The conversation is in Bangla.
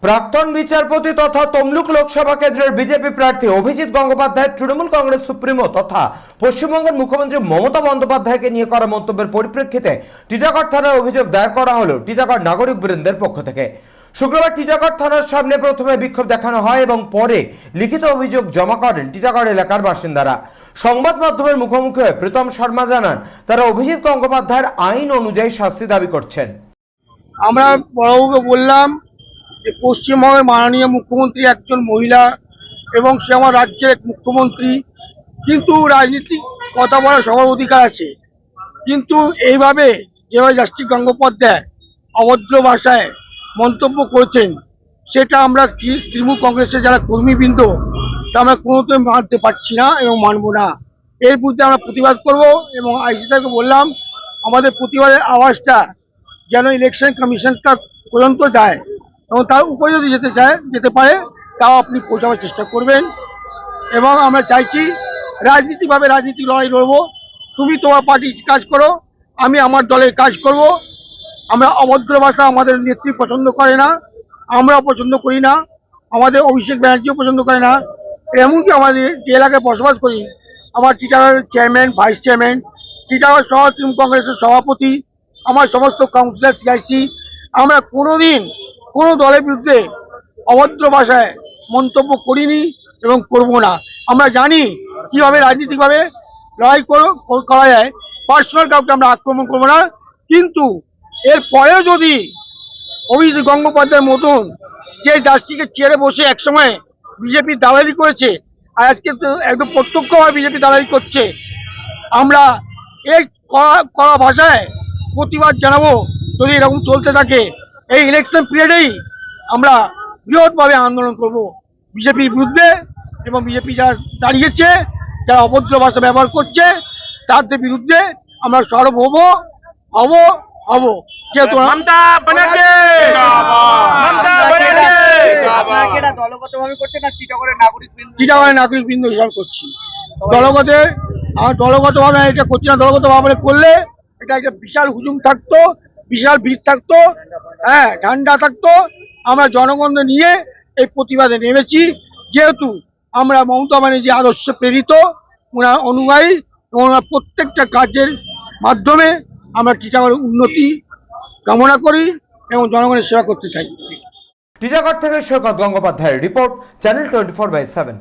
প্রাক্তন বিচারপতি তথা তমলুক লোকসভা কেন্দ্রের বিজেপি প্রার্থী অভিজিৎ গঙ্গোপাধ্যায় তৃণমূল কংগ্রেস সুপ্রিমো তথা পশ্চিমবঙ্গের মুখ্যমন্ত্রী মমতা বন্দ্যোপাধ্যায়কে নিয়ে করা মন্তব্যের পরিপ্রেক্ষিতে টিটাগড় থানায় অভিযোগ দায়ের করা হলো টিটাগড় নাগরিক বৃন্দের পক্ষ থেকে। শুক্রবার টিটাগড় থানার সামনে প্রথমে বিক্ষোভ দেখানো হয় এবং পরে লিখিত অভিযোগ জমা করেন টিটাগড় এলাকার বাসিন্দারা। সংবাদ মাধ্যমের মুখোমুখি হয়ে প্রীতম শর্মা জানান তারা অভিজিৎ গঙ্গোপাধ্যায়ের আইন অনুযায়ী শাস্তি দাবি করছেন। আমরা বড়বাবুকে বললাম যে পশ্চিমবঙ্গের মাননীয় মুখ্যমন্ত্রী একজন মহিলা এবং সে আমার রাজ্যের মুখ্যমন্ত্রী, কিন্তু রাজনীতি কথা বলার সবার অধিকার আছে, কিন্তু এইভাবে যেভাবে জাস্টিস গঙ্গোপাধ্যায় অভদ্র ভাষায় মন্তব্য করেছেন সেটা আমরা তৃণমূল কংগ্রেসের যারা কর্মীবৃন্দ তা আমরা কোনোদিন মানতে পারছি না এবং মানব না। এর বিরুদ্ধে আমরা প্রতিবাদ করব এবং আইসি সাহেবকে বললাম আমাদের প্রতিবাদের আওয়াজটা যেন ইলেকশন কমিশনটা পর্যন্ত যায় এবং তার উপরে যদি যেতে পারে তাও আপনি পৌঁছাবার চেষ্টা করবেন। এবং আমরা চাইছি রাজনীতি লড়াই লড়বো, তুমি তোমার পার্টির কাজ করো, আমি আমার দলের কাজ করব। আমরা অভদ্র ভাষা আমাদের নেত্রী পছন্দ করে না, আমরাও পছন্দ করি না, আমাদের অভিষেক ব্যানার্জিও পছন্দ করে না। এমনকি আমাদের যে এলাকায় বসবাস করি, আমার টিটাগড়ের চেয়ারম্যান, ভাইস চেয়ারম্যান, টিটাগড় শহর তৃণমূল কংগ্রেসের সভাপতি, আমার সমস্ত কাউন্সিলর, সিআইসি, আমরা কোনোদিন কোনো দলের বিরুদ্ধে অভদ্র ভাষায় মন্তব্য করিনি এবং করব না। আমরা জানি কীভাবে রাজনীতিকভাবে লড়াই করা যায়, পার্সোনাল কাউকে আমরা আক্রমণ করব না, কিন্তু এর পরেও যদি অভিজিৎ গঙ্গোপাধ্যায়ের মতন যে জাস্টিসকে চেয়ারে বসে একসময় বিজেপি দালালি করেছে আর আজকে তো একদম প্রত্যক্ষভাবে বিজেপি দালালি করছে, আমরা এই কড়া ভাষায় প্রতিবাদ জানাবো। যদি এরকম চলতে থাকে এই ইলেকশন পিরিয়ডেই আমরা বৃহৎভাবে আন্দোলন করব বিজেপির বিরুদ্ধে এবং বিজেপি যারা দাঁড়িয়েছে, যারা অভদ্র ভাষা ব্যবহার করছে তাদের বিরুদ্ধে আমরা সরব হব। যেহেতু টিটাগড়ের নাগরিকবৃন্দ হিসাব করছি, দলগতভাবে এটা করছি না। দলগতভাবে করলে এটা একটা বিশাল হুজুম থাকতো, বিশাল ভিড় থাকতো, হ্যাঁ, ঠান্ডা থাকতো। আমরা জনগণকে নিয়ে এই প্রতিবাদে নেমেছি, যেহেতু আমরা মমতা ব্যানার্জি আদর্শে প্রেরিত, ওনার অনুযায়ী এবং ওনার প্রত্যেকটা কাজের মাধ্যমে আমরা টিটাগড়ের উন্নতি কামনা করি এবং জনগণের সেবা করতে চাই। টিটাগড় থেকে সৈকত গঙ্গোপাধ্যায়ের রিপোর্ট, চ্যানেল 24/7।